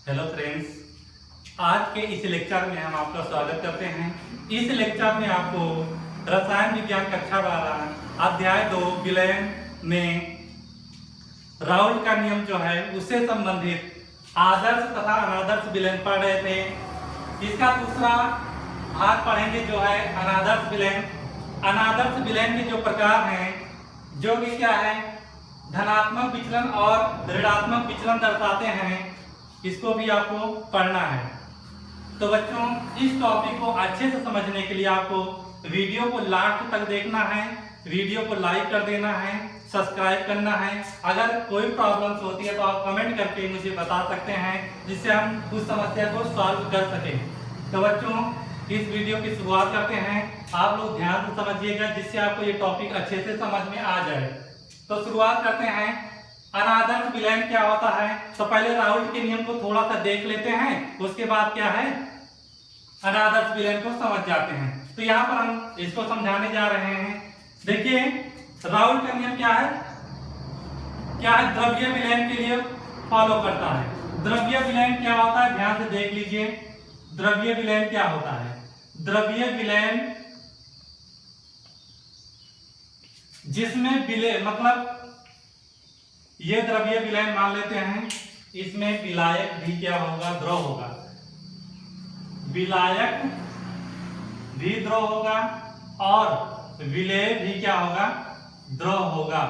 Hello friends, आज के इस लेक्चर में हम आपका स्वागत करते हैं। इस लेक्चर में आपको रसायन विज्ञान कक्षा 12 अध्याय 2 विलयन में राउल्ट का नियम जो है उससे संबंधित आदर्श तथा अनादर्श विलयन पढ़ रहे थे। इसका दूसरा भाग पढ़ेंगे जो है अनादर्श विलयन। अनादर्श विलयन के जो प्रकार हैं जो कि क्या है, धनात्मक विचलन और ऋणात्मक विचलन दर्शाते हैं, इसको भी आपको पढ़ना है। तो बच्चों, इस टॉपिक को अच्छे से समझने के लिए आपको वीडियो को लास्ट तक देखना है, वीडियो को लाइक कर देना है, सब्सक्राइब करना है। अगर कोई प्रॉब्लम्स होती है तो आप कमेंट करके मुझे बता सकते हैं, जिससे हम उस समस्या को सॉल्व कर सकें। तो बच्चों, इस वीडियो की शुरुआत करते हैं। आप लोग ध्यान से समझिएगा जिससे आपको ये टॉपिक अच्छे से समझ में आ जाए। तो शुरुआत करते हैं। अनादर्श विलयन क्या होता है, तो पहले राउल्ट के नियम को थोड़ा सा देख लेते हैं, उसके बाद क्या है अनादर्श विलयन को समझ जाते हैं। तो यहाँ पर हम इसको समझाने जा रहे हैं। देखिए, राउल्ट का नियम क्या है, द्रव्य विलयन के लिए फॉलो करता है। द्रव्य विलयन क्या होता है, ध्यान से देख लीजिए। द्रव्य विलयन क्या होता है, द्रव्य विलयन जिसमें विलय मतलब ये द्रव्य विलयन मान लेते हैं, इसमें विलायक भी क्या होगा, द्रव होगा। विलायक भी द्रव होगा और विलेय भी क्या होगा, द्रव होगा।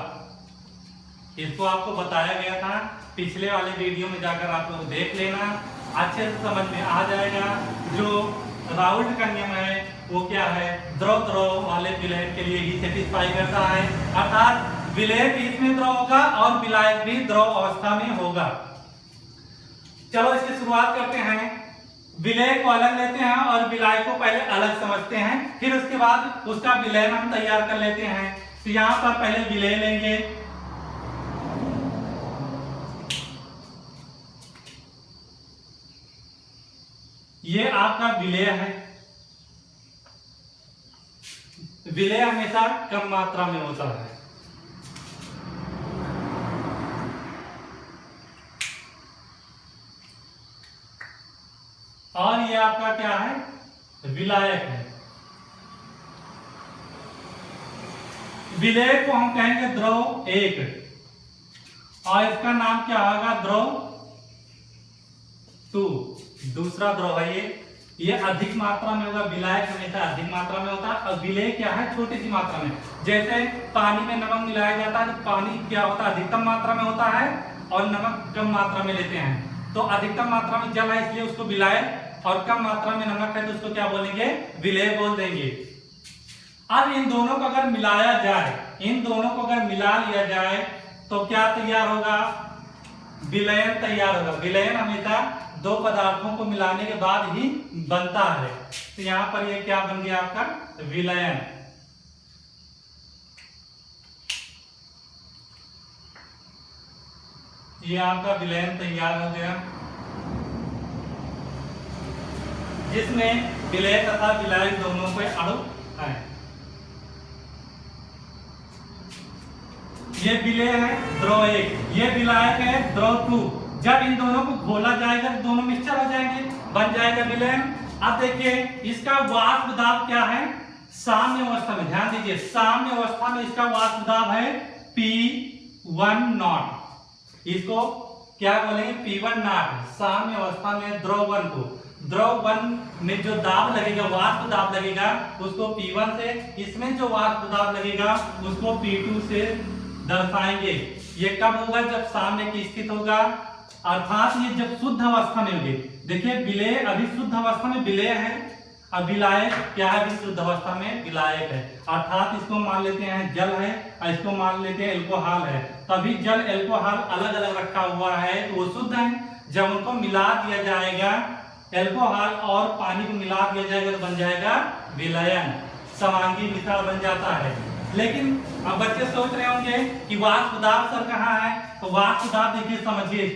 इसको आपको बताया गया था, पिछले वाले वीडियो में जाकर आप लोग देख लेना, अच्छे से समझ में आ जाएगा। जो राउल्ट का नियम है वो क्या है, द्रव द्रव वाले विलयन के लिए ही सेटिस्फाई करता है, अर्थात विलेय भी इसमें द्रव होगा और विलायक भी द्रव अवस्था में होगा। चलो इसकी शुरुआत करते हैं। विलेय को अलग लेते हैं और विलायक को पहले अलग समझते हैं, फिर उसके बाद उसका विलयन हम तैयार कर लेते हैं। तो यहां पर पहले विलेय लेंगे। ये आपका विलेय है। विलेय हमेशा कम मात्रा में होता है। और ये आपका क्या है, विलायक है। विलेय को हम कहेंगे द्रव 1 और इसका नाम क्या होगा, द्रव 2, दूसरा द्रव है ये अधिक मात्रा में होगा। विलायक हमेशा अधिक मात्रा में होता है और विलेय क्या है, छोटी सी मात्रा में। जैसे पानी में नमक मिलाया जाता है तो पानी क्या होता है, अधिकतम मात्रा में होता है और नमक कम मात्रा में लेते हैं। तो अधिकतम मात्रा में जल है इसलिए उसको विलायक, और कम मात्रा में नमक है तो उसको क्या बोलेंगे, विलेय बोल देंगे। अब इन दोनों को अगर मिलाया जाए, इन दोनों को अगर मिला लिया जाए तो क्या तैयार होगा, विलयन तैयार होगा। विलयन हमेशा दो पदार्थों को मिलाने के बाद ही बनता है। तो यहां पर ये क्या बन गया आपका, विलयन। ये आपका विलयन तैयार हो गया, जिसमें विलेय तथा विलायक दोनों के अणु हैं। ये विलेय है द्रव 1, ये विलायक है द्रव 2। जब इन दोनों को घोला जाएगा तो दोनों मिक्सचर हो जाएंगे, बन जाएगा विलयन। अब देखिए इसका वाष्प दाब क्या है, साम्य अवस्था में, ध्यान दीजिए, साम्य अवस्था में इसका वाष्प दाब है P1 इसको क्या बोलेंगे, P1। साम्य अवस्था में द्रव 1 को, द्रव 1 में जो दाब लगेगा, वाष्प दाब लगेगा, उसको P1 से, इसमें जो वाष्प दाब लगेगा उसको P2 से दर्शाएंगे। ये कब होगा, जब साम्य की स्थिति होगा, अर्थात ये जब शुद्ध अवस्था में होगी। देखिए विलेय अभी शुद्ध अवस्था में विलेय है और विलायक क्या है, अभी शुद्ध अवस्था में विलायक है। अर्थात इसको मान लेते हैं जल है और इसको मान लेते हैं एल्कोहल है। तभी जल एल्कोहल अलग अलग रखा हुआ है तो वो शुद्ध है। जब उनको मिला दिया जाएगा, एल्कोहल और पानी को मिला दिया जाएगा तो बन जाएगा विलयन, समांगी मिश्रण बन जाता है। लेकिन अब बच्चे सोच रहे होंगे कि वाष्प दाब सर कहाँ है, तो वाष्प दाब देखिए, समझिए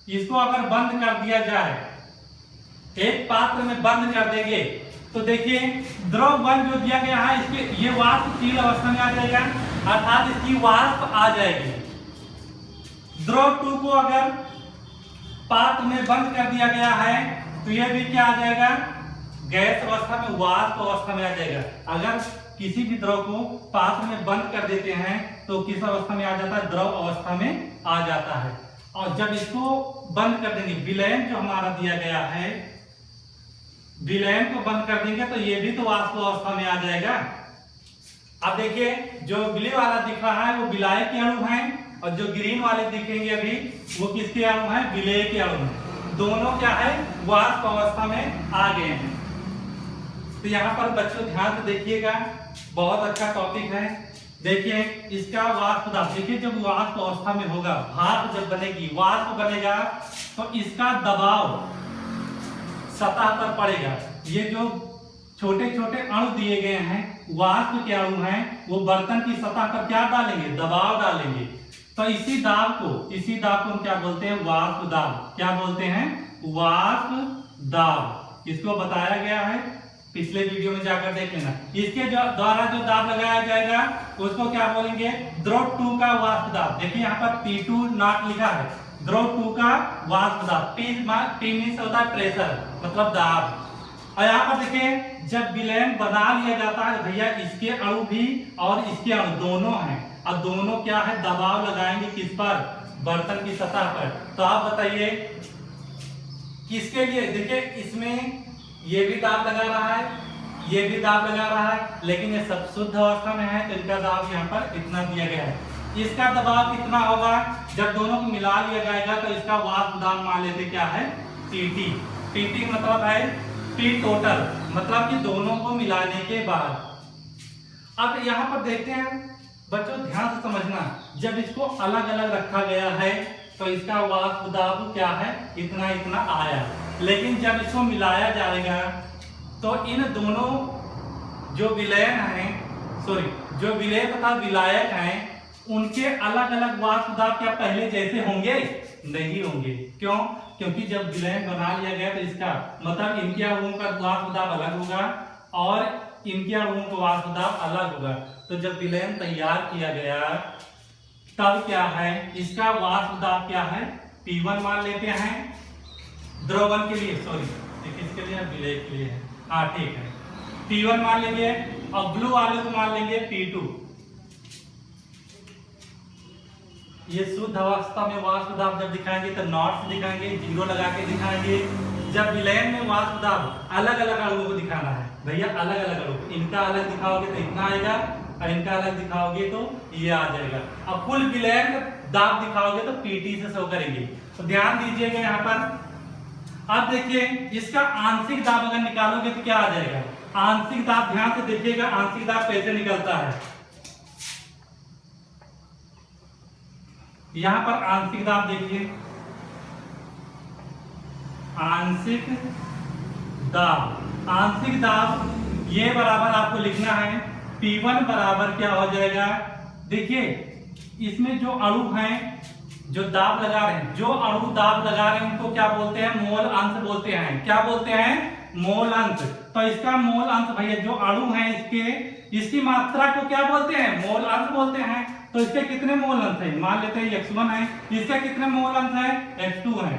इसको अगर बंद कर दिया जाए, एक पात्र में बंद कर देंगे तो देखिए द्रव 1 जो दिया गया है, इसके ये वाष्प शील अवस्था में आ जाएगा, अर्थात इसकी वाष्प आ जाएगी। द्रव 2 को अगर पात्र में बंद कर दिया गया है तो यह भी क्या आ जाएगा, गैस अवस्था में, वाष्प अवस्था में आ जाएगा। अगर किसी भी द्रव को पात्र में बंद कर देते हैं तो किस अवस्था में आ जाता है, द्रव अवस्था में आ जाता है। और जब इसको बंद कर देंगे, विलयन जो हमारा दिया गया है, विलयन को बंद कर देंगे तो ये भी तो वाष्प अवस्था में आ जाएगा। अब देखिए जो ब्लू वाला दिख रहा है वो विलायक के अणु हैं और जो ग्रीन वाले दिखेंगे अभी वो किसके अणु हैं, विलेय के अणु हैं। दोनों क्या है, वाष्प अवस्था में आ गए हैं। तो यहाँ पर बच्चों ध्यान से देखिएगा, बहुत अच्छा टॉपिक है। देखिए इसका वाष्प दाब, देखिए जब वाष्प अवस्था में होगा, भाप जब बनेगी, वाष्प बनेगा तो इसका दबाव सतह पर पड़ेगा। ये जो छोटे छोटे अणु दिए गए हैं, वाष्प के अणु हैं, वो बर्तन की सतह पर क्या डालेंगे, दबाव डालेंगे। तो इसी दाब को हम क्या बोलते हैं, वाष्प दाब। क्या बोलते हैं, वाष्प दाब। इसको बताया गया है, पिछले वीडियो में जाकर देख लेना। इसके द्वारा जो दाब लगाया जाएगा उसको क्या बोलेंगे, द्रव 2 का वाष्प दाब। देखिए यहाँ पर P2 नॉट लिखा है, द्रव 2 का वाष्प दाब। P मीन्स होता है प्रेशर, मतलब दाब। और यहाँ पर देखिए जब विलयन बना लिया जाता है भैया, इसके अणु भी और इसके अणु दोनों हैं, और दोनों क्या है, दबाव लगाएंगे किस पर, बर्तन की सतह पर। तो आप बताइए किसके लिए, देखिए इसमें ये भी दाब लगा रहा है, ये भी दाब लगा रहा है, लेकिन ये सब शुद्ध अवस्था में है तो इनका दाब यहाँ पर इतना दिया गया है। इसका दबाव कितना होगा, जब दोनों को मिला लिया जाएगा तो इसका वाष्प दाब मान लेते क्या है, PT। PT मतलब है P टोटल, मतलब कि दोनों को मिलाने के बाद। अब यहाँ पर देखते हैं बच्चों, ध्यान से समझना, जब इसको अलग अलग रखा गया है तो इसका वाष्प दाब क्या है, इतना इतना आया। लेकिन जब इसको मिलाया जाएगा तो इन दोनों जो विलयन हैं, जो विलय तथा विलायक हैं, उनके अलग अलग वाष्प दाब क्या पहले जैसे होंगे, नहीं होंगे। क्यों, क्योंकि जब विलयन बना लिया गया तो इसका मतलब इनके अणुओं का वाष्प दाब अलग होगा और इनके अणुओं का वाष्प दाब अलग होगा। तो जब विलयन तैयार किया गया तब क्या है, इसका वाष्प दाब क्या है, P1 मान लेते हैं द्रव 1 के लिए, किसके लिए, विलय के लिए है, हाँ ठीक है, P1 मान लेंगे और ब्लू वाले को मान लेंगे P2। ये शुद्ध अवस्था में वाष्प दाब जब दिखाएंगे तो नॉट से दिखाएंगे, 0 लगा के दिखाएंगे। जब विलयन में वाष्प दाब अलग अलग अणुओं को दिखाना है भैया, अलग अलग अणु, इनका अलग दिखाओगे तो इतना आएगा और इनका अलग दिखाओगे तो ये आ जाएगा। अब कुल विलयन दाब दिखाओगे तो PT से शो करेंगे। तो ध्यान दीजिएगा यहाँ पर। अब देखिए इसका आंशिक दाब अगर निकालोगे तो क्या आ जाएगा, आंशिक दाब, ध्यान से देखिएगा आंशिक दाब कैसे निकलता है। यहां पर आंशिक दाब देखिए, आंशिक दाब ये बराबर आपको लिखना है, P1 बराबर क्या हो जाएगा, देखिए इसमें जो अणु हैं, जो दाब लगा रहे हैं, जो अणु दाब लगा रहे हैं उनको क्या बोलते हैं, मोल अंश बोलते हैं। क्या बोलते हैं, मोल अंश। तो इसका मोल अंश भैया, जो अणु हैं इसकी मात्रा को क्या बोलते हैं, मोल अंश बोलते हैं। तो इसके कितने मोल अंश है, मान लेते हैं X1 है, इसके कितने मोल अंश है, X2 है।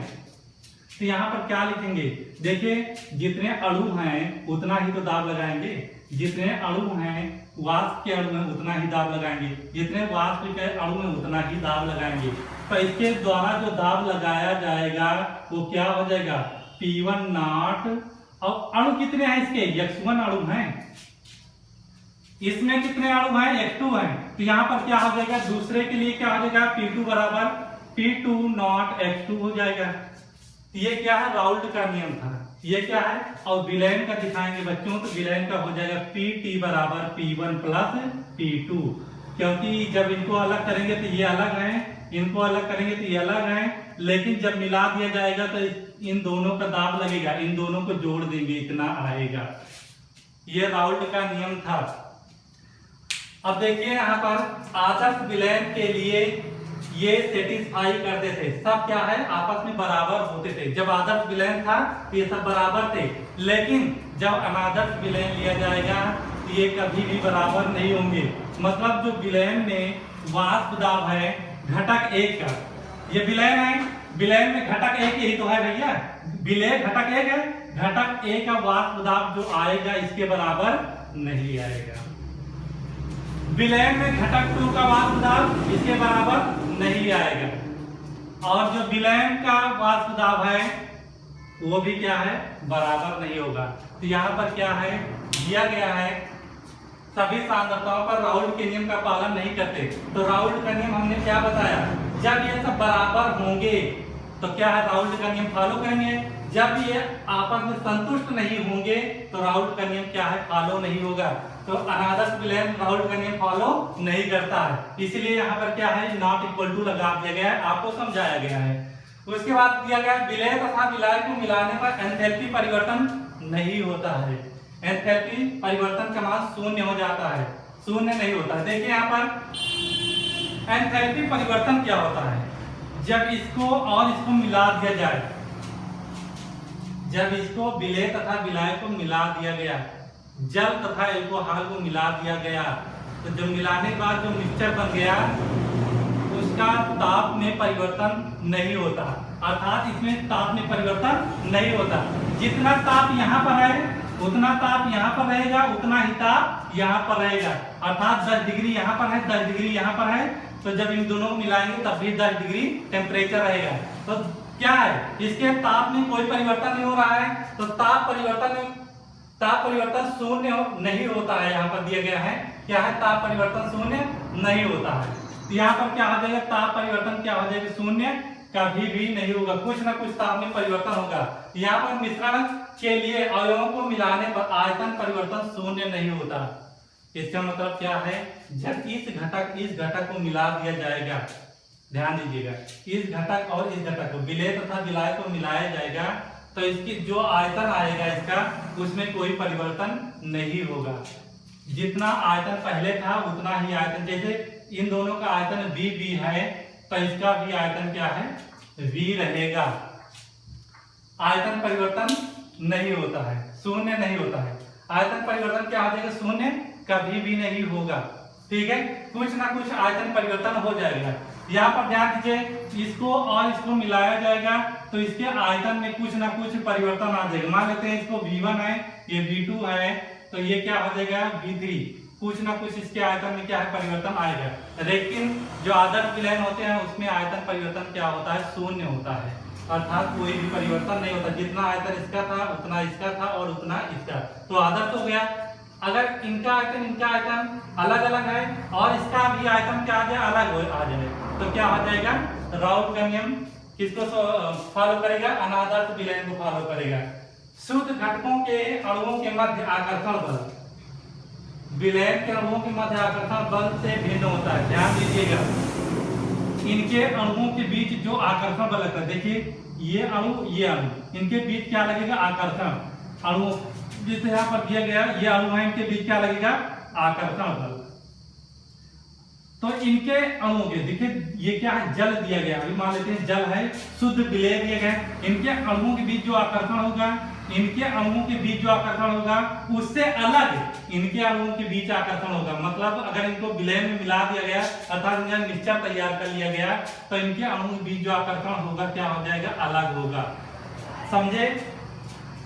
तो यहाँ पर क्या लिखेंगे, देखिए जितने अणु हैं उतना ही तो दाब लगाएंगे, जितने अणु हैं वाष्प के अणु में उतना ही दाब लगाएंगे, जितने वाष्प के अणु में उतना ही दाब लगाएंगे। तो इसके द्वारा जो दाब लगाया जाएगा वो क्या हो जाएगा, P1 नॉट। और अणु कितने हैं इसके, X1 अणु हैं, इसमें कितने अणु हैं, X2 हैं। तो यहाँ पर क्या हो जाएगा, दूसरे के लिए क्या हो जाएगा, P2 बराबर P2 नॉट X2 हो जाएगा। ये क्या है, राउल्ट का नियम था, ये क्या है। और विलयन का दिखाएंगे बच्चों तो विलयन का हो जाएगा PT बराबर P1 प्लस P2, क्योंकि जब इनको अलग करेंगे तो ये अलग हैं, इनको अलग करेंगे तो ये अलग हैं, लेकिन जब मिला दिया जाएगा तो इन दोनों का दाब लगेगा, इन दोनों को जोड़ देंगे, इतना आएगा। ये राउल्ट का नियम था। अब देखिए यहाँ पर आदर्श विलयन के लिए ये सेटिस्फाई करते थे, सब क्या है, आपस में बराबर होते थे। जब आदर्श विलयन था ये सब बराबर थे, लेकिन जब अनादर्श विलयन लिया जाएगा तो ये कभी भी बराबर नहीं होंगे। मतलब जो विलयन में वाष्प दाब है घटक 1 का, ये विलयन है, विलयन में घटक एक यही तो है भैया, विलय घटक एक है, घटक ए का वाष्प दाब जो आएगा इसके बराबर नहीं आएगा। विलयन में घटक 2 का वाष्प दाब इसके बराबर नहीं आएगा, और जो विलयन का वाष्प दाब है वो भी क्या है, बराबर नहीं होगा। तो यहाँ पर क्या है दिया गया है, सभी सांद्रताओं पर राउल्ट के नियम का पालन नहीं करते। तो राउल्ट का नियम हमने क्या बताया, जब ये सब बराबर होंगे तो क्या है, राउल्ट का नियम फॉलो करेंगे। जब ये आपस में संतुष्ट नहीं होंगे तो राउल्ट का नियम क्या है, फॉलो नहीं होगा। तो अनादर्श विलयन राउल्ट का नियम फॉलो नहीं करता है, इसलिए यहाँ पर क्या है, नॉट इक्वल टू लगा दिया गया है, आपको समझाया गया है। उसके बाद दिया गया विलय तथा विलय को मिलाने पर एंथैल्पी परिवर्तन नहीं होता है। एंथैल्पी परिवर्तन का मान शून्य हो जाता है, शून्य नहीं होता है। देखिए यहाँ पर एंथैल्पी परिवर्तन क्या होता है, जब इसको और इसको मिला दिया जाए, जब इसको विलय तथा विलय को मिला दिया गया, जल तथा एल्कोहल को मिला दिया गया, तो जो मिलाने के बाद जो मिक्सचर बन गया उसका ताप में परिवर्तन नहीं होता, अर्थात इसमें ताप में परिवर्तन नहीं होता। जितना ताप यहाँ पर है उतना ताप यहाँ पर रहेगा, उतना ही ताप यहाँ पर रहेगा, अर्थात 10 डिग्री यहाँ पर है, 10 डिग्री यहाँ पर है, तो जब इन दोनों को मिलाएंगे तब भी 10 डिग्री टेम्परेचर रहेगा। तो क्या है, इसके ताप में कोई परिवर्तन नहीं हो रहा है, तो ताप परिवर्तन शून्य नहीं होता है। यहाँ पर दिया गया है क्या है, ताप परिवर्तन शून्य नहीं होता है। यहाँ पर क्या हो जाएगा, ताप परिवर्तन क्या हो जाएगा, शून्य कभी भी नहीं होगा, कुछ ना कुछ ताप में परिवर्तन होगा। यहाँ पर मिश्रण के लिए अवयवों को मिलाने पर आयतन परिवर्तन शून्य नहीं होता। इसका मतलब क्या है, जब इस घटक को मिला दिया जाएगा, ध्यान दीजिएगा, इस घटक और इस घटक को विलय तथा विलय को मिलाया जाएगा तो इसकी जो आयतन आएगा इसका, उसमें कोई परिवर्तन नहीं होगा। जितना आयतन पहले था उतना ही आयतन, जैसे इन दोनों का आयतन V है तो इसका भी आयतन क्या है, V रहेगा। आयतन परिवर्तन नहीं होता है, शून्य नहीं होता है। आयतन परिवर्तन क्या हो जाएगा, शून्य कभी भी नहीं होगा। ठीक है, कुछ ना कुछ आयतन परिवर्तन हो जाएगा। यहाँ पर ध्यान दीजिए, इसको और इसको मिलाया जाएगा तो इसके आयतन में कुछ ना कुछ परिवर्तन आ जाएगा। मान लेते हैं इसको V1 है, ये V2 है, तो ये क्या हो जाएगा V3। कुछ ना कुछ इसके आयतन में क्या है, परिवर्तन आएगा। लेकिन जो आदर्श विलयन होते हैं उसमें आयतन परिवर्तन क्या होता है, शून्य होता है, अर्थात कोई भी परिवर्तन नहीं होता। जितना आयतन इसका था उतना इसका था और उतना इसका, तो आदर्श हो गया। अगर इनका आयतन अलग अलग है और इसका भी आयतन क्या आ जाए, अलग आ जाए, तो क्या हो जाएगा, राउल्ट का नियम किसको फॉलो करेगा, अनादर्श विलयन को फॉलो करेगा। शुद्ध घटकों के अणुओं के मध्य आकर्षण बल विलयन के अणुओं के मध्य आकर्षण बल से भिन्न होता है। ध्यान दीजिएगा, इनके अणुओं के बीच जो आकर्षण बल लगता है, देखिए ये अणु ये अणु, इनके बीच क्या लगेगा, आकर्षण। अणु जिसे यहाँ पर दिया गया, ये अणु है, इनके बीच क्या लगेगा, आकर्षण बल। तो इनके अणुओं के, देखिए ये क्या है, जल दिया गया, अभी मान लेते हैं जल है, शुद्ध विलय दिया गया। इनके अणुओं के बीच जो आकर्षण होगा, इनके अणुओं के बीच जो आकर्षण होगा उससे अलग इनके अणुओं के बीच आकर्षण होगा। मतलब अगर इनको विलय में मिला दिया गया, अर्थात इनका मिक्सचर तैयार कर लिया गया, तो इनके अणुओं के बीच जो आकर्षण होगा क्या हो जाएगा, अलग होगा। समझे,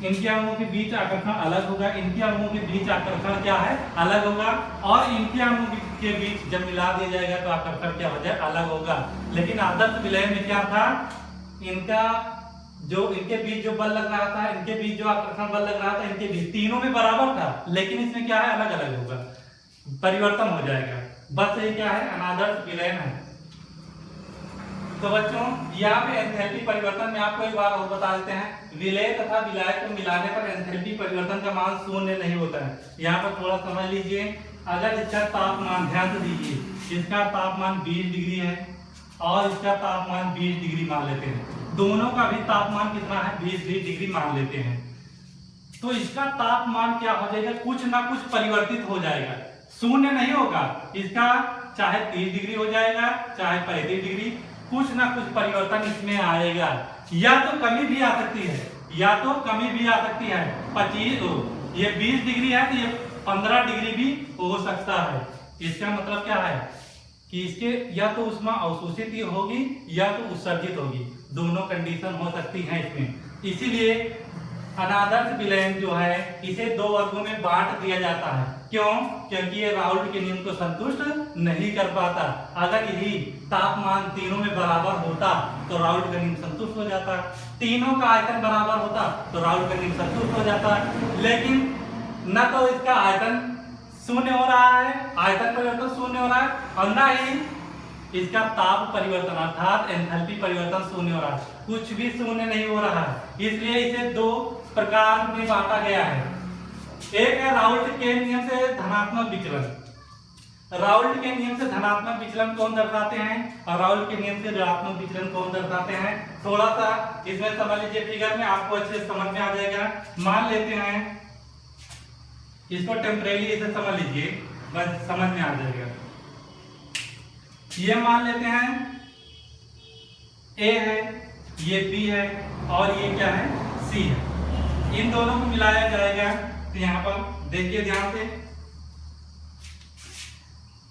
इनके अणुओं के बीच आकर्षण अलग होगा, इनके अणुओं के बीच आकर्षण क्या है, अलग होगा, और इनके अणुओं के बीच जब मिला दिया जाएगा तो आकर्षण क्या हो जाए, अलग होगा। लेकिन आदर्श विलय में क्या था, इनका जो इनके बीच जो बल लग रहा था, इनके बीच जो आकर्षण बल लग रहा था, इनके बीच तीनों में बराबर था, लेकिन इसमें क्या है, अलग अलग होगा, परिवर्तन हो जाएगा। बस ये क्या है, अनादर्श विलयन है। तो बच्चों यहाँ पे एंथैल्पी परिवर्तन में आपको एक बार और बता देते हैं, विलय तथा विलय को मिलाने पर एंथैल्पी परिवर्तन का मान शून्य नहीं होता है। यहाँ पर थोड़ा समझ लीजिए, अगर इसका तापमान, ध्यान से दीजिए, इसका तापमान 20 डिग्री है और इसका तापमान 20 डिग्री मान लेते हैं, दोनों का भी तापमान कितना है, 20 डिग्री मान लेते हैं, तो इसका तापमान क्या हो जाएगा, कुछ ना कुछ परिवर्तित हो जाएगा, शून्य नहीं होगा। इसका चाहे 30 डिग्री हो जाएगा, चाहे 35 डिग्री, कुछ ना कुछ परिवर्तन इसमें आएगा। या तो कमी भी आ सकती है, या तो कमी भी आ सकती है। 25 ये 20 डिग्री है तो ये 15 डिग्री भी हो सकता है। इसका मतलब क्या है कि इसके या तो ऊष्मा अवशोषित होगी या तो उत्सर्जित होगी। दोनों कंडीशन हो सकती हैं इसमें। इसीलिए अनादर्श विलयन जो है इसे दो वर्गों में बांट दिया जाता है। क्यों? क्योंकि ये राउल्ट के नियम को संतुष्ट नहीं कर पाता। अगर यही तापमान तीनों में बराबर होता तो राउल्ट का नियम संतुष्ट हो जाता, तीनों का आयतन बराबर होता तो राउल्ट का नियम संतुष्ट हो जाता। लेकिन न तो इसका आयतन शून्य हो रहा है, आयतन परिवर्तन शून्य हो रहा है, और न ही इसका ताप परिवर्तन अर्थात एंथैल्पी परिवर्तन शून्य हो रहा है, कुछ भी शून्य नहीं हो रहा है। इसलिए इसे दो प्रकार में बांटा गया है। एक है राउल्ट के नियम से धनात्मक विचलन। राउल्ट के नियम से धनात्मक विचलन कौन दर्शाते हैं और राउल्ट के नियम से ऋणात्मक विचलन कौन दर्शाते हैं, थोड़ा सा इसमें समझ लीजिए। फिगर में आपको अच्छे से समझ में आ जाएगा। मान लेते हैं इसको टेम्परेरी इसे समझ लीजिए, बस समझ में आ जाएगा। ये मान लेते हैं A है, ये B है और ये क्या है C है। इन दोनों को मिलाया जाएगा तो यहाँ पर देखिए ध्यान से,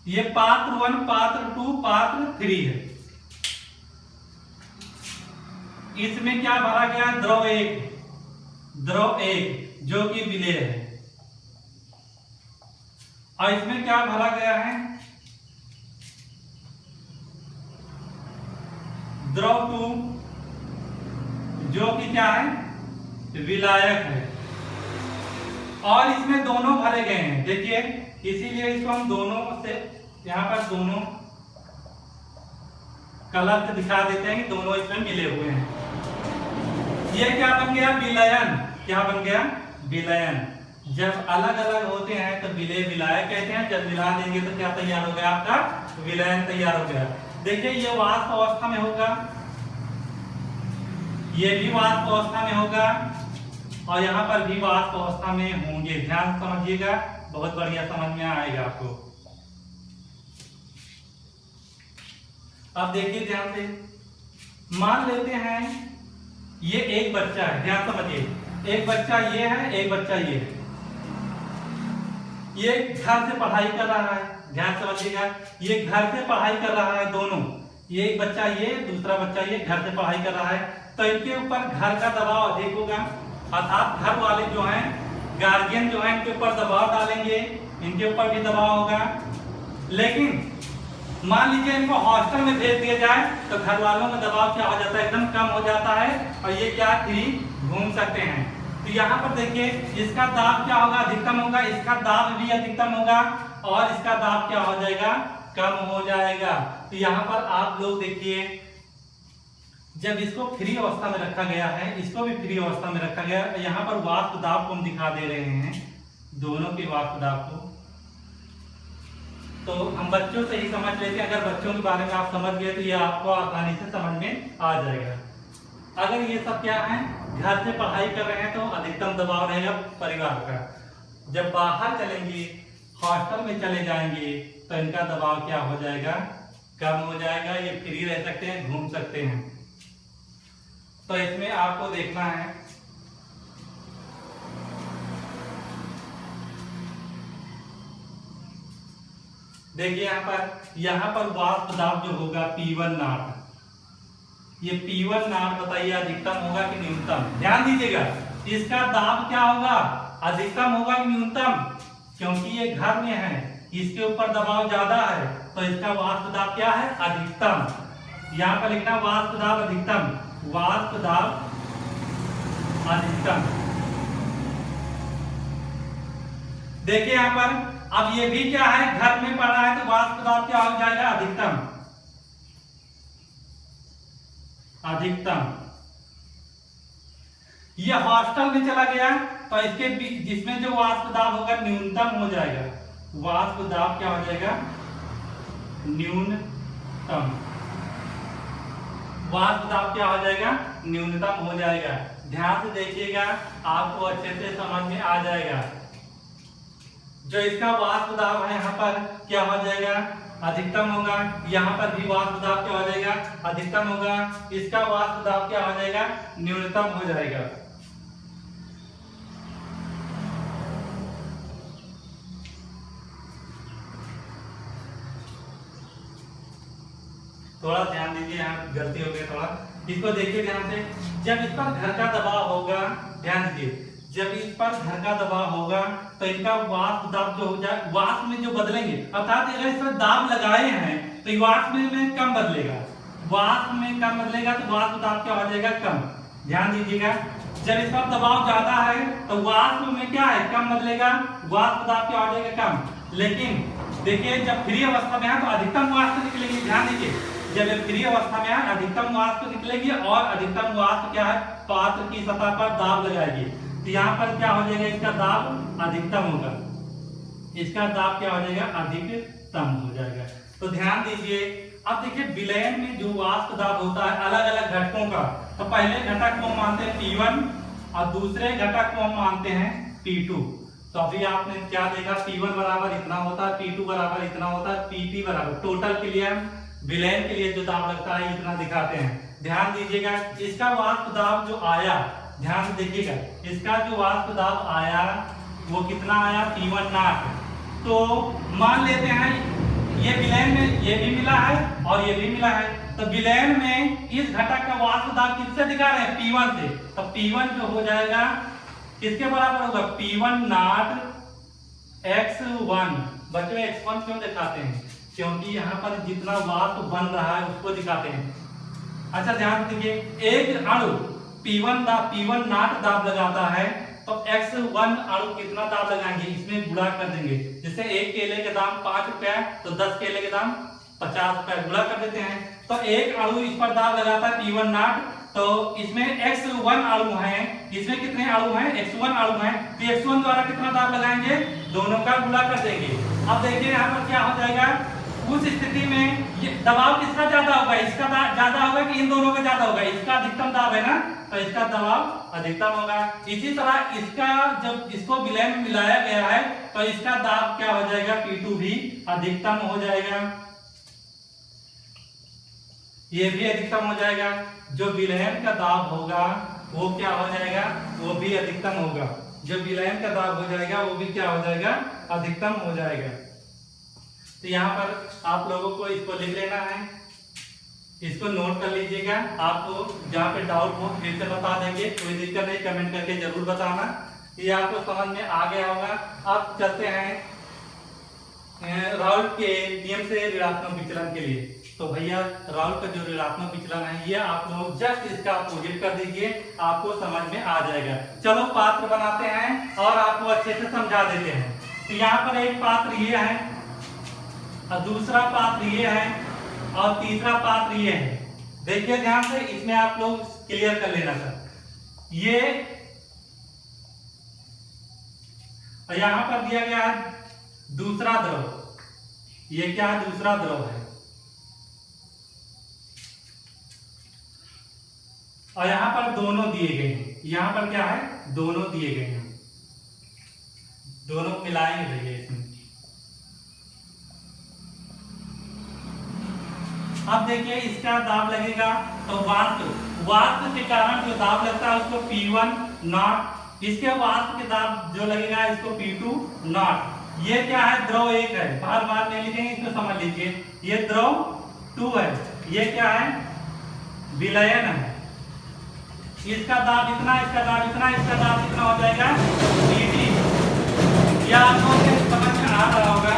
ये पात्र 1, पात्र 2, पात्र 3 है। इसमें क्या भरा गया? द्रव एक जो कि विलेय है। और इसमें क्या भरा गया है? द्रव 2 जो कि क्या है? विलायक है। और इसमें दोनों भरे गए हैं, देखिए, इसीलिए इसको हम दोनों से यहां पर दोनों कलर से दिखा देते हैं कि दोनों इसमें मिले हुए हैं। ये क्या बन गया? विलयन। क्या बन गया? विलयन। जब अलग अलग होते हैं तो विलय विलायक कहते हैं, जब मिला देंगे तो क्या तैयार हो गया? आपका विलयन तैयार हो गया। देखिए ये वाष्प अवस्था में होगा, ये भी वाष्प अवस्था में होगा और यहाँ पर भी वाष्प अवस्था में होंगे। ध्यान समझिएगा, बहुत बढ़िया समझ में आएगा आपको। अब देखिए ध्यान से, मान लेते हैं ये एक बच्चा है, ध्यान समझिए, एक बच्चा ये है, एक बच्चा ये है। ये घर से पढ़ाई कर रहा है, ध्यान समझिएगा, ये घर से पढ़ाई कर रहा है दोनों। ये एक बच्चा ये, दूसरा बच्चा ये घर से पढ़ाई कर रहा है, तो इनके ऊपर घर का दबाव अधिक होगा, अर्थात घर वाले जो हैं, गार्जियन जो है, इनके ऊपर दबाव डालेंगे, इनके ऊपर भी दबाव होगा। लेकिन मान लीजिए इनको हॉस्टल में भेज दिया जाए तो घर वालों का दबाव क्या हो जाता है? एकदम कम हो जाता है और ये क्या फ्री घूम सकते हैं। तो यहाँ पर देखिए इसका दाब क्या होगा? अधिकतम होगा, इसका दाब भी अधिकतम होगा और इसका दाब क्या हो जाएगा? कम हो जाएगा। तो यहाँ पर आप लोग देखिए, जब इसको फ्री अवस्था में रखा गया है, इसको भी फ्री अवस्था में रखा गया है, यहाँ पर वाष्प दाब को हम दिखा दे रहे हैं, दोनों के वाष्प दाब को। तो हम बच्चों से ही समझ लेते हैं, अगर बच्चों के बारे में आप समझ गए तो ये आपको आसानी से समझ में आ जाएगा। अगर ये सब क्या है? घर से पढ़ाई कर रहे हैं तो अधिकतम दबाव रहेगा परिवार का। जब बाहर चलेंगे, हॉस्टल में चले जाएंगे तो इनका दबाव क्या हो जाएगा? कम हो जाएगा, ये फ्री रह सकते हैं, घूम सकते हैं। तो इसमें आपको देखना है, देखिए यहाँ पर वाष्प दाब जो होगा P1 नॉट, ये P1 नॉट बताइए अधिकतम होगा कि न्यूनतम? ध्यान दीजिएगा, इसका दाब क्या होगा? अधिकतम होगा कि न्यूनतम? क्योंकि ये घर में है, इसके ऊपर दबाव ज्यादा है तो इसका वाष्प दाब क्या है? अधिकतम। यहाँ पर लिखना वाष्प दाब अधिकतम, वाष्प दाब अधिकतम। देखिए यहाँ पर अब ये भी क्या है? घर में पढ़ा है तो वाष्प दाब क्या हो जाएगा? अधिकतम। अधिकतम। ये हॉस्टल में चला गया तो इसके जिसमें जो वाष्प दाब होगा न्यूनतम हो जाएगा। वाष्प दाब क्या हो जाएगा? न्यूनतम। वाष्प दाब क्या हो जाएगा? न्यूनतम हो जाएगा। ध्यान से देखिएगा, आपको अच्छे से समझ में आ जाएगा। जो इसका वाष्प दाब है यहाँ पर क्या हो जाएगा? अधिकतम होगा। यहाँ पर भी वाष्प दाब क्या हो जाएगा? अधिकतम होगा। इसका वाष्प दाब क्या हो जाएगा? न्यूनतम हो जाएगा। थोड़ा ध्यान दीजिए, यहाँ गलती हो गई थोड़ा। इसको देखिए ध्यान से, जब इस पर घर का दबाव होगा, ध्यान दीजिए, जब इस पर घर का दबाव होगा तो इनका वाष्प दाब जो हो जाए, वाष्प में जो बदलेंगे, अर्थात अगर इस पर दाब लगाए हैं तो वाष्प में कम बदलेगा, वाष्प में कम बदलेगा तो वाष्प दाब क्या हो जाएगा, कम। ध्यान दीजिएगा, जब इस पर दबाव ज्यादा है तो वाष्प में क्या है, कम बदलेगा, वाष्प दाब क्या हो जाएगा, कम। लेकिन देखिए जब फ्री अवस्था में है तो अधिकतम वाष्प निकलेगी। ध्यान दीजिए, जब ये फ्री अवस्था में है अधिकतम वाष्प निकलेगी और अधिकतम वाष्प क्या है, पात्र की सतह पर दाब लगाएगी। तो यहाँ पर क्या हो जाएगा, इसका दाब अधिकतम होगा, इसका दाब क्या हो जाएगा, अधिकतम हो जाएगा। तो ध्यान दीजिए, अब देखिए विलयन में जो वाष्प दाब होता है अलग अलग घटकों का, तो पहले घटक को हम मानते हैं P1 और दूसरे घटक को हम मानते हैं P2। तो अभी आपने क्या देखा, P1 बराबर इतना होता है, P2 बराबर इतना होता है, P बराबर, टोटल के लिए हम विलयन के लिए जो दाब लगता है इतना दिखाते हैं। ध्यान दीजिएगा, इसका वाष्प दाब जो आया, ध्यान से देखिएगा, इसका जो वाष्प दाब आया वो कितना आया, P1 नॉट। तो मान लेते हैं ये विलयन में ये भी मिला है और ये भी मिला है, तो विलयन में इस घटक का वाष्प दाब किससे दिखा रहे हैं, P1 से। तो P1 जो हो जाएगा किसके बराबर होगा, P1 नॉट x1। बच्चों x1 क्यों दिखाते हैं, क्योंकि यहाँ पर जितना वाष्प बन रहा है उसको दिखाते हैं। अच्छा ध्यान दीजिए, एक अणु P1 नॉट दाब लगाता है तो x1 अणु कितना दाब लगाएंगे, इसमें गुणा कर देंगे। जैसे एक केले के दाम 5 रुपया तो 10 केले के दाम 50 रुपया, गुणा कर देते हैं। तो एक अणु इस पर दाब लगाता है P1 नॉट, तो इसमें x1 अणु है, इसमें कितने अणु हैं, x1 अणु हैं, तो x1 द्वारा कितना दाब लगाएंगे, दोनों का गुणा कर देंगे। अब देखिए यहाँ पर क्या हो जाएगा, उस स्थिति में ये दबाव किसका ज्यादा होगा, इसका ज्यादा होगा कि इन दोनों का ज्यादा होगा, इसका अधिकतम दाब है ना, तो इसका दबाव अधिकतम होगा। इसी तरह इसका जब इसको विलयन में मिलाया गया है तो इसका दाब क्या हो जाएगा, P2 भी अधिकतम हो जाएगा, ये भी अधिकतम हो जाएगा। जो विलयन का दाब होगा वो क्या हो जाएगा, वो भी अधिकतम होगा, जो विलयन का दाब हो जाएगा वो भी क्या हो जाएगा, अधिकतम हो जाएगा। तो यहाँ पर आप लोगों को इसको लिख लेना है, इसको नोट कर लीजिएगा। आपको जहाँ पे डाउट हो फिर से बता देंगे, कोई दिक्कत नहीं, कमेंट करके जरूर बताना, ये आपको समझ में आ गया होगा। अब चलते हैं राउल्ट के नियम से ऋणात्मक विचलन के लिए। तो भैया राउल्ट का जो ऋणात्मक विचलन है ये आप लोग जस्ट इसका अपोजिट कर दीजिए, आपको समझ में आ जाएगा। चलो पात्र बनाते हैं और आपको अच्छे से समझा देते हैं। तो यहाँ पर एक पात्र ये है और दूसरा पात्र ये है और तीसरा पात्र ये है। देखिए ध्यान से, इसमें आप लोग क्लियर कर लेना सर। ये और यहां पर दिया गया है दूसरा द्रव, ये क्या है, दूसरा द्रव है, और यहां पर दोनों दिए गए हैं, यहां पर क्या है, दोनों दिए गए हैं, दोनों मिलाएंगे भैया इसमें। अब देखिए इसका दाब लगेगा तो वाष्प के कारण जो दाब लगता है उसको P1 नॉट, इसके वाष्प के दाब जो लगेगा इसको P2 नॉट। ये क्या है, द्रव 1 है, बार बार नहीं लिखेंगे, इसको समझ लीजिए। ये द्रव 2 है, ये क्या है, विलयन है, इसका दाब इतना, इसका दाब इतना, इसका दाब इतना हो जाएगा P2। या आपको समझ में आ रहा होगा,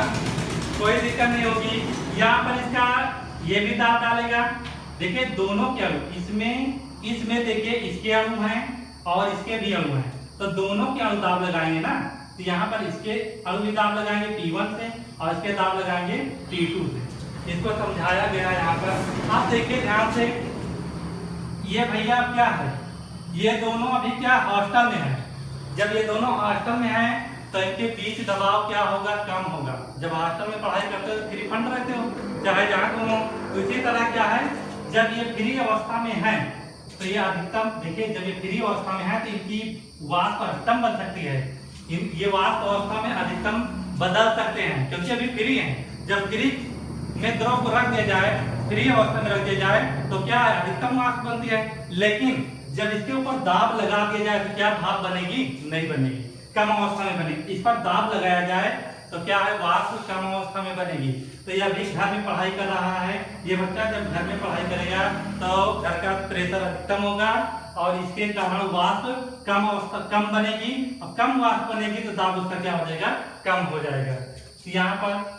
कोई दिक्कत नहीं होगी। यहाँ पर इसका ये भी दाब डालेगा, देखिए दोनों के अणु, इसमें देखिए इसके अणु हैं और इसके भी अणु हैं, तो दोनों के अणु दाब लगाएंगे ना, तो यहाँ पर इसके अणु भी दाब लगाएंगे P1 से और इसके दाब लगाएंगे P2 से। इसको समझाया गया है यहाँ पर। आप देखिए ध्यान से, ये भैया क्या है, ये दोनों अभी क्या हॉस्टल में है। जब ये दोनों हॉस्टल में है तो इनके बीच दबाव क्या होगा, कम होगा। जब हॉस्टल में पढ़ाई करते हो फ्री फंड रहते हो, चाहे जहाँ तुम हो, तो इसी तरह क्या है, जब ये फ्री अवस्था में है तो ये अधिकतम, देखिए जब ये फ्री अवस्था में है तो इनकी वाष्प अधिकतम बन सकती है, ये वाष्प अवस्था में अधिकतम बदल सकते हैं क्योंकि अभी फ्री है। जब फ्री में द्रव को रख दिया जाए, फ्री अवस्था में रख दिया जाए तो क्या है, अधिकतम वाष्प बनती है। लेकिन जब इसके ऊपर दाब लगा दिया जाए तो क्या भाप बनेगी, नहीं बनेगी, कम अवस्था में बनेगी। इस पर दाब लगाया जाए तो क्या है, वाष्प कम अवस्था में बनेगी। तो यह भी घर में पढ़ाई कर रहा है, ये बच्चा जब घर में पढ़ाई करेगा तो घर का प्रेशर अधिकतम होगा और इसके कारण वाष्प कम बनेगी, और कम वाष्प बनेगी तो दाब उसका क्या हो जाएगा, कम हो जाएगा। तो यहाँ पर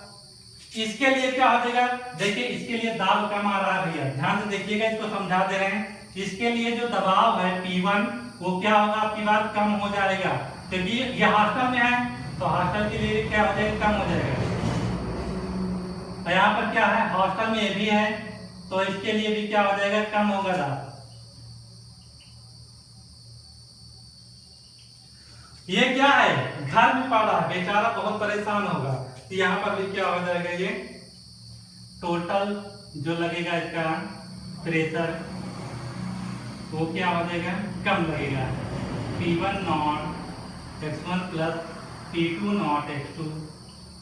इसके लिए क्या हो जाएगा, देखिए इसके लिए दाब कम आ रहा है भैया, ध्यान से देखिएगा, इसको समझा दे रहे हैं। इसके लिए जो दबाव है P1 वो क्या होगा, आपकी बात कम हो जाएगा, क्योंकि ये हॉस्टल में है तो हॉस्टल के लिए क्या हो जाएगा, कम हो जाएगा। और यहाँ पर क्या है, हॉस्टल में ये भी है तो इसके लिए भी क्या हो जाएगा, कम होगा दाब। ये क्या है, घर में पड़ रहा है, बेचारा बहुत परेशान होगा। तो यहाँ पर भी क्या हो जाएगा, ये टोटल जो लगेगा इसका प्रेशर वो क्या हो जाएगा, कम लगेगा। P1 not x1 plus P2 not x2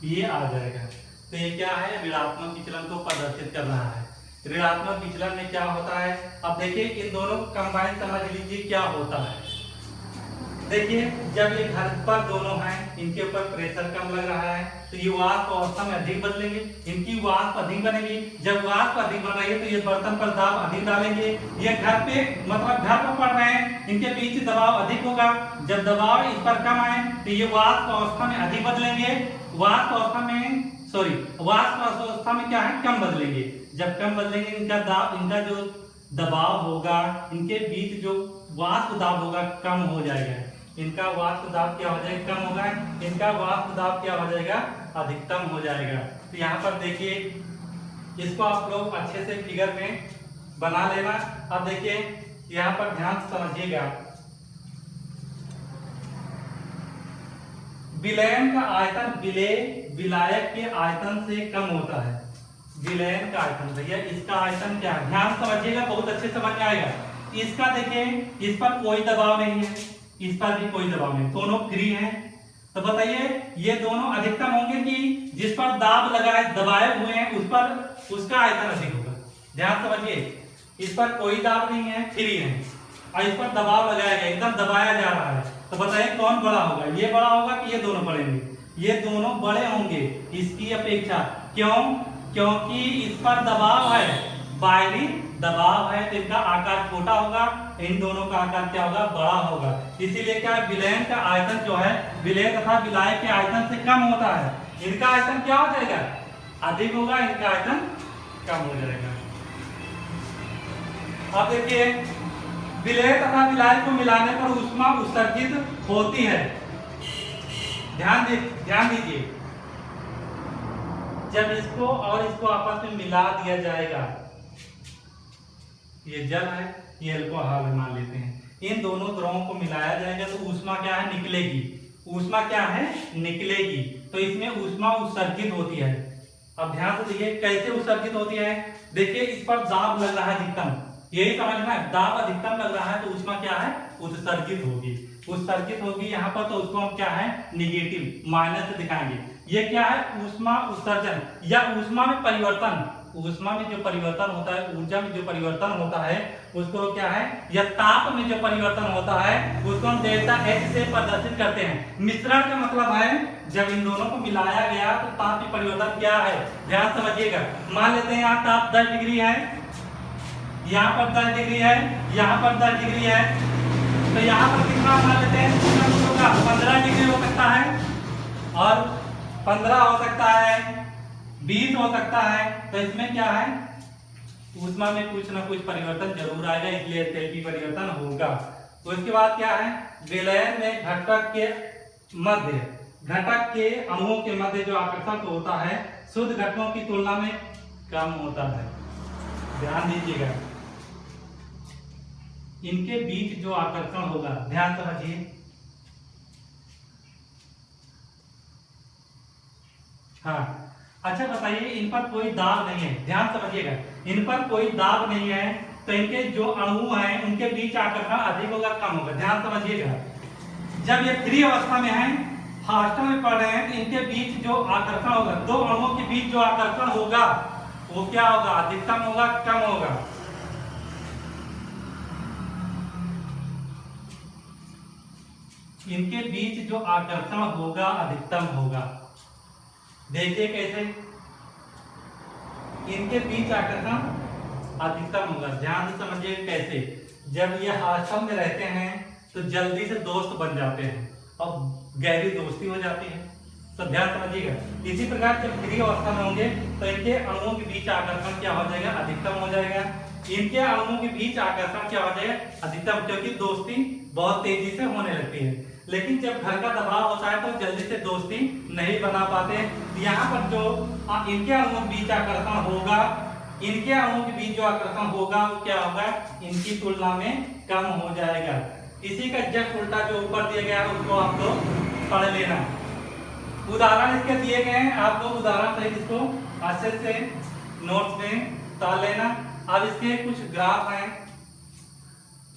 ये आ जाएगा। तो ये क्या है, ऋणात्मक विचलन को प्रदर्शित कर रहा है। ऋणात्मक विचलन में क्या होता है, अब देखिए इन दोनों कंबाइन समझ लीजिए क्या होता है। देखिए जब ये घर पर दोनों हैं, इनके ऊपर प्रेशर कम लग रहा है तो ये वाष्प अवस्था में अधिक बदलेंगे, इनकी वाष्प अधिक बनेगी। जब वाष्प अधिक बन रही है तो ये बर्तन पर दाब अधिक डालेंगे। ये घर पे मतलब घर पर पड़ रहे हैं, इनके बीच दबाव अधिक होगा। जब दबाव इस पर कम आए तो ये वाष्प अवस्था में अधिक बदलेंगे, वाष्प अवस्था में क्या है, कम बदलेंगे। जब कम बदलेंगे इनका जो दबाव होगा, इनके बीच जो वाष्प दाब होगा कम हो जाएगा। इनका वाष्प दाब क्या हो जाएगा, कम होगा, इनका वाष्प दाब क्या हो जाएगा, अधिकतम हो जाएगा। तो यहाँ पर देखिए इसको आप लोग अच्छे से फिगर में बना लेना। अब देखिए यहाँ पर ध्यान से समझिएगा, विलयन का आयतन विलायक के आयतन से कम होता है। विलयन का आयतन, भैया इसका आयतन क्या है, ध्यान समझिएगा, बहुत अच्छे समझ में आएगा। इसका देखिए इस पर कोई दबाव नहीं है, इस पर भी कोई दबाव नहीं, दोनों फ्री हैं। तो बताइए ये दोनों अधिकतम होंगे कि जिस पर दाब लगाए दबाए हुए हैं उस पर उसका आयतन अधिक होगा। ध्यान समझिए, इस पर कोई दाब नहीं है, फ्री है, और इस पर दबाव लगाया गया, एकदम दबाया जा रहा है। तो बताइए कौन बड़ा होगा, ये बड़ा होगा कि ये दोनों बढ़ेंगे, ये दोनों बड़े होंगे इसकी अपेक्षा। क्यों, क्योंकि इस पर दबाव है, बाहरी दबाव है, तो इनका आकार छोटा होगा, इन दोनों का आकार क्या होगा, बड़ा होगा। इसीलिए क्या है, विलयन का आयतन जो है विलय तथा विलायक के आयतन से कम होता है। इनका आयतन क्या हो जाएगा, अधिक होगा, इनका आयतन कम हो जाएगा। अब देखिए विलय तथा विलायक को मिलाने पर ऊष्मा उत्सर्जित होती है। ध्यान दीजिए, जब इसको और इसको आपस में मिला दिया जाएगा, ये जल है, ये अल्कोहल मान लेते हैं, इन दोनों द्रवों को मिलाया जाएगा तो ऊष्मा क्या है, निकलेगी। ऊष्मा क्या है, निकलेगी। तो इसमें ऊष्मा उत्सर्जित होती है। अब ध्यान से देखिए कैसे उत्सर्जित होती है। देखिए इस पर दाब लग रहा है अधिकतम, यही समझना है, दाब अधिकतम लग रहा है तो ऊष्मा क्या है, उत्सर्जित होगी। उत्सर्जित होगी यहाँ पर, तो उसको हम क्या है, निगेटिव माइनस से दिखाएंगे। ये क्या है, ऊष्मा उत्सर्जन या ऊष्मा में परिवर्तन। ऊष्मा में जो परिवर्तन होता है, ऊर्जा में जो परिवर्तन होता है उसको क्या है, या ताप में जो परिवर्तन होता है उसको हम डेल्टा H से प्रदर्शित करते हैं। मिश्रण का मतलब है जब इन दोनों को मिलाया गया तो ताप में परिवर्तन क्या है, ध्यान समझिएगा। मान लेते हैं यहाँ ताप 10 डिग्री है, यहाँ पर 10 डिग्री है, यहाँ पर 10 डिग्री है, तो यहाँ पर कितना मान लेते हैं, 15 डिग्री हो सकता है, और 15 हो सकता है, 20 हो सकता है। तो इसमें क्या है, ऊष्मा में कुछ ना कुछ परिवर्तन जरूर आएगा, इसलिए एंथैल्पी परिवर्तन होगा। तो इसके बाद क्या है, विलयन में घटक के अणुओं के मध्य जो आकर्षण होता है शुद्ध घटकों की तुलना में कम होता है। ध्यान दीजिएगा, इनके बीच जो आकर्षण होगा, ध्यान समझिए। हाँ अच्छा बताइए, इन पर कोई दाब नहीं है, ध्यान समझिएगा, इन पर कोई दाब नहीं है तो इनके जो अणु हैं उनके बीच आकर्षण अधिक होगा कम होगा। ध्यान समझिएगा, जब ये फ्री अवस्था में है, हॉस्टल में पढ़ रहे हैं, तो इनके बीच जो आकर्षण होगा, दो अणुओं के बीच जो आकर्षण होगा वो क्या होगा, अधिकतम होगा कम होगा। इनके बीच जो आकर्षण होगा अधिकतम होगा। देखिए कैसे इनके बीच आकर्षण अधिकतम होगा। ध्यान से समझिए कैसे। जब ये हॉस्टल में रहते हैं तो जल्दी से दोस्त बन जाते हैं और गहरी दोस्ती हो जाती है। तो ध्यान समझिएगा। इसी प्रकार जब फ्री अवस्था में होंगे तो इनके अणुओं के बीच आकर्षण क्या हो जाएगा, अधिकतम हो जाएगा। इनके अणुओं के बीच आकर्षण क्या हो जाएगा, अधिकतम, क्योंकि दोस्ती बहुत तेजी से होने लगती है। लेकिन जब घर का दबाव होता है तो जल्दी से दोस्ती नहीं बना पाते। यहाँ पर जो इनके अणुओं के बीच आकर्षण होगा, इनके अणुओं के बीच जो आकर्षण होगा वो क्या होगा, इनकी तुलना में कम हो जाएगा। इसी का जस्ट उल्टा जो ऊपर दिया गया है उसको आप लोग पढ़ लेना। उदाहरण इसके दिए गए हैं, आप लोग उदाहरण सहित इसको अच्छे से नोट्स में डाल लेना। अब इसके कुछ ग्राफ हैं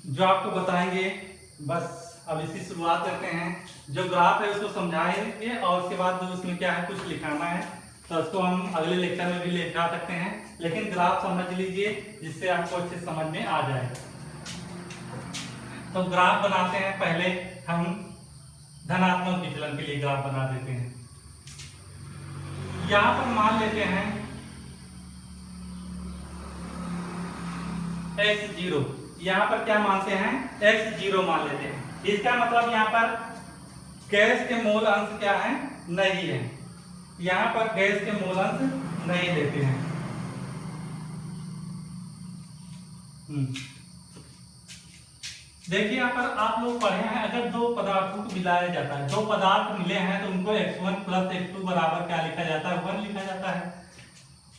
जो आपको बताएंगे। बस अब इसकी शुरुआत करते हैं। जो ग्राफ है उसको समझाएंगे और उसके बाद उसमें क्या है कुछ लिखाना है, तो उसको हम अगले लेक्चर में भी लिखा सकते हैं। लेकिन ग्राफ समझ लीजिए जिससे आपको अच्छे समझ में आ जाए। तो ग्राफ बनाते हैं। पहले हम धनात्मक विचलन के लिए ग्राफ बना देते हैं। यहां पर मान लेते हैं x0, यहां पर क्या मानते हैं, x0 मान लेते हैं। इसका मतलब यहां पर गैस के मोल अंश क्या है, नहीं है। यहां पर गैस के मोल अंश नहीं लेते हैं। देखिए यहाँ पर आप लोग पढ़े हैं, अगर दो पदार्थों को मिलाया जाता है, दो पदार्थ मिले हैं तो उनको x1 प्लस x2 बराबर क्या लिखा जाता है, 1 लिखा जाता है।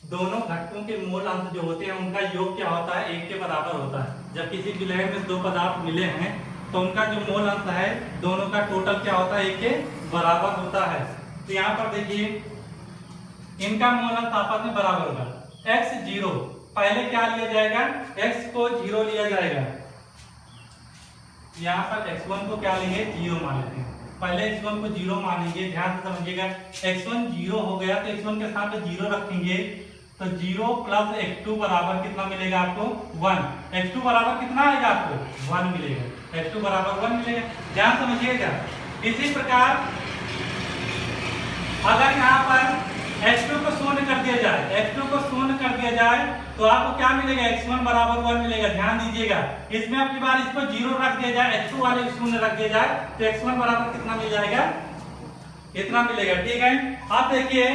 दोनों घटकों के मोल अंश जो होते हैं उनका योग क्या होता है, 1 के बराबर होता है। जब किसी विलयन में दो पदार्थ मिले हैं तो उनका जो मोल अंश है दोनों का टोटल क्या होता है, 1 के बराबर होता है। तो यहाँ पर देखिए इनका मोल अंश आपस में बराबर होगा। x0 पहले क्या लिया जाएगा, x को 0 लिया जाएगा। यहाँ पर x1 को क्या लेंगे, 0 मान लेते हैं। पहले x1 को 0 मानेंगे। ध्यान से समझिएगा, x1 0 हो गया तो x1 के साथ 0 रखेंगे तो 0 प्लस x2 बराबर कितना मिलेगा आपको, 1। x2 बराबर कितना आएगा आपको, 1 मिलेगा। x2 बराबर 1 मिलेगा। ध्यान समझिएगा। इसी प्रकार अगर यहाँ पर x2 को शून्य कर दिया जाए, x2 को शून्य कर दिया जाए तो आपको क्या मिलेगा, x1 बराबर 1 मिलेगा। ध्यान दीजिएगा, इसमें अपनी बार इसको 0 रख दिया जाए, x2 वाले शून्य रख दिया जाए तो x1 बराबर कितना मिल जाएगा, इतना मिलेगा। ठीक है। अब देखिए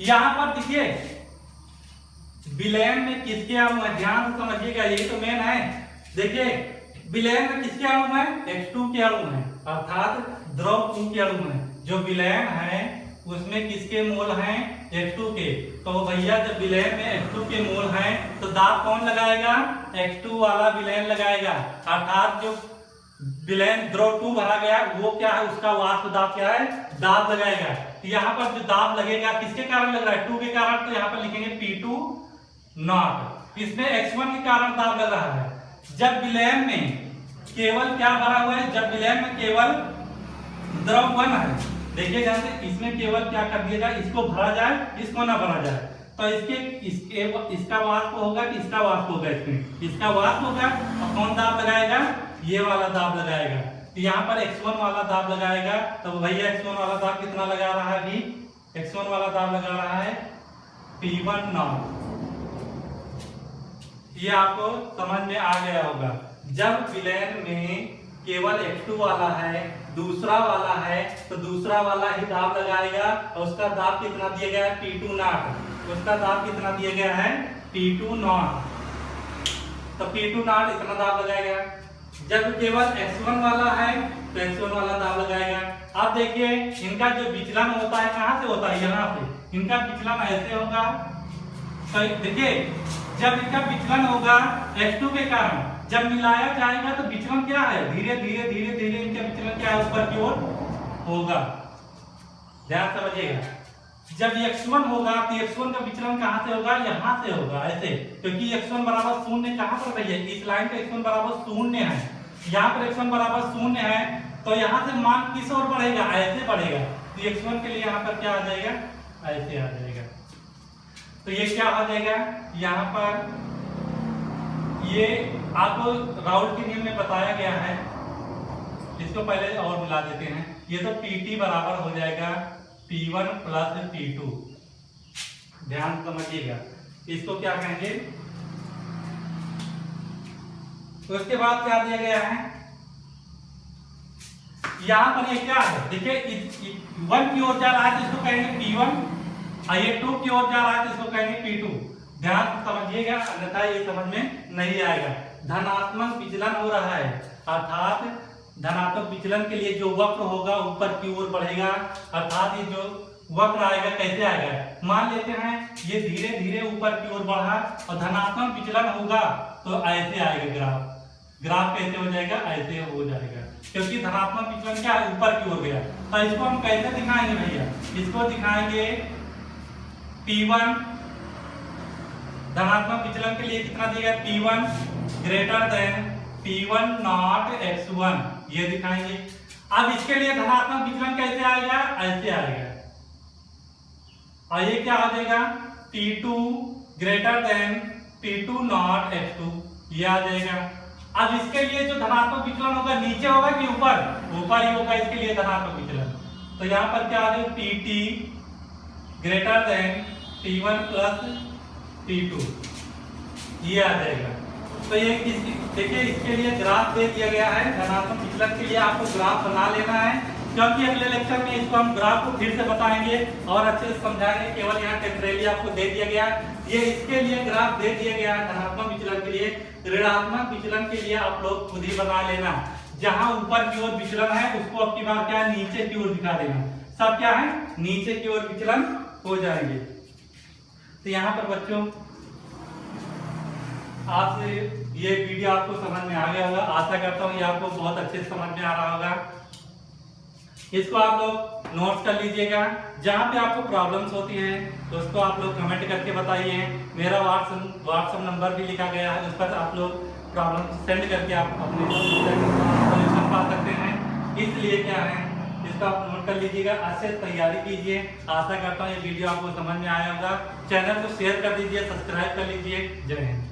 यहाँ पर देखिए विलयन में किसके अणु है, ध्यान से समझिएगा, यही तो मेन है। देखिए विलयन में किसके अणु है, H2 के अणु है, अर्थात द्रव 2 के अणु है। जो विलयन है उसमें किसके मोल हैं, H2 के। तो भैया जब विलयन में H2 के मोल हैं तो दाब कौन लगाएगा, H2 वाला विलयन लगाएगा। अर्थात जो विलयन द्रव 2 भरा गया वो क्या है, उसका वाष्प दाब क्या है, दाब लगाएगा। तो यहाँ पर जो दाब लगेगा किसके कारण लग रहा है, 2 के कारण, तो यहाँ पर लिखेंगे P2 नॉट। इसमें x1 के कारण दाब लग रहा है। जब विलयन में केवल क्या भरा हुआ है, जब विलयन में केवल द्रव 1 है, देखिए ध्यान से, इसमें केवल क्या कर दिया जाए, इसको भरा जाए, इसको ना भरा जाए, तो इसका वाष्प होगा कि इसका वाष्प होगा, इसका वाष्प होगा। और कौन दाब लगाएगा, ये वाला दाब लगाएगा। तो यहाँ पर x1 वाला दाब लगाएगा। तो भैया x1 वाला दाब कितना लगा रहा है, अभी x1 वाला दाब लगा रहा है P1 नॉट। ये आपको समझ में आ गया होगा। जब विलयन में केवल H2 वाला है, दूसरा वाला है, तो दूसरा वाला ही दाब लगाएगा। और उसका दाब कितना दिया गया है, P2 नॉट। उसका दाब कितना दिया गया है, P2 नॉट। तो P2 नॉट इतना दाब लगाएगा। जब केवल X1 वाला है तो X1 वाला दाब लगाएगा। अब देखिए इनका जो विचलन होता है कहाँ से होता है, यहाँ से। इनका विचलन ऐसे होगा। तो देखिए जब इनका विचलन होगा H2 के कारण, जब मिलाया जाएगा तो विचलन क्या है, धीरे धीरे धीरे धीरे इनका विचलन क्या है, ऊपर की ओर होगा। ध्यान समझिएगा। जब x1 होगा तो x1 का विचलन कहां से होगा, यहां से होगा, ऐसे। क्योंकि x1 बराबर 0 कहां पर भैया, इस लाइन पे x1 बराबर 0 है। यहाँ पर x1 बराबर 0 है तो यहाँ से मान किस ओर बढ़ेगा, ऐसे बढ़ेगा। तो x1 के लिए यहाँ पर क्या आ जाएगा, ऐसे आ जाएगा। तो ये क्या आ जाएगा, यहाँ पर ये आपको राउल्ट के नियम में बताया गया है। इसको पहले और मिला देते हैं। ये तो PT बराबर हो जाएगा P1 प्लस P2। ध्यान से समझिएगा, इसको क्या कहेंगे। तो इसके बाद क्या दिया गया है, यहां पर ये क्या है, देखिए 1 की ओर जा रहा है तो इसको कहेंगे P1 और ये 2 की ओर जा रहा है तो इसको कहेंगे P2। ध्यान से समझिएगा, अन्यथा ये समझ में नहीं आएगा। धनात्मक विचलन हो रहा है, अर्थात धनात्मक विचलन के लिए जो वक्र होगा ऊपर की ओर बढ़ेगा, अर्थात ये जो वक्र आएगा कैसे आएगा, मान लेते हैं ये धीरे धीरे ऊपर की ओर बढ़ा और धनात्मक विचलन होगा तो ऐसे आएगा ग्राफ। ग्राफ कैसे हो जाएगा, ऐसे हो जाएगा, क्योंकि धनात्मक विचलन क्या है, ऊपर की ओर गया। तो इसको हम कैसे दिखाएंगे भैया, इसको दिखाएंगे P1 धनात्मक विचलन के लिए कितना दिया, P1 greater than P1 not x1, ये दिखाएंगे। अब इसके लिए धनात्मक विचलन कैसे आएगा, ऐसे आएगा, और ये क्या हो जाएगा, P2 greater than P2 not x2, ये आ जाएगा। अब इसके लिए जो धनात्मक विचलन होगा नीचे होगा कि ऊपर, ऊपर ही होगा इसके लिए धनात्मक विचलन। तो यहाँ पर क्या आ जाएगा, PT greater than P1 plus P2, ये आ जाएगा। तो ये देखिए इसके लिए ग्राफ दे दिया गया है, धनात्मक विचलन के लिए आपको ग्राफ बना लेना है, क्योंकि अगले लेक्चर में इसको हम ग्राफ को फिर से बताएंगे और अच्छे से समझाएंगे। केवल यहाँ टेम्परेरी आपको दे दिया गया, ये इसके लिए ग्राफ दे दिया गया है धनात्मक विचलन के लिए। ऋणात्मक विचलन के लिए आप लोग खुद ही बना लेना, जहां ऊपर की ओर विचलन है उसको अब की बार क्या है, नीचे की ओर दिखा देना, सब क्या है नीचे की ओर विचलन हो जाएंगे। तो यहाँ पर बच्चों आपसे ये वीडियो आपको समझ में आ गया होगा, आशा करता हूँ ये आपको बहुत अच्छे से समझ में आ रहा होगा। इसको आप लोग नोट कर लीजिएगा, जहाँ पे आपको प्रॉब्लम्स होती हैं तो उसको आप लोग कमेंट करके बताइए। मेरा व्हाट्सएप नंबर भी लिखा गया है, उस पर आप लोग प्रॉब्लम सेंड करके आप अपने सोल्यूशन पा सकते हैं। इसलिए क्या है, इसको आप नोट कर लीजिएगा, अच्छे से तैयारी कीजिए। आशा करता हूँ ये वीडियो आपको समझ में आया होगा। चैनल को शेयर कर दीजिए, सब्सक्राइब कर लीजिए। जय हिंद।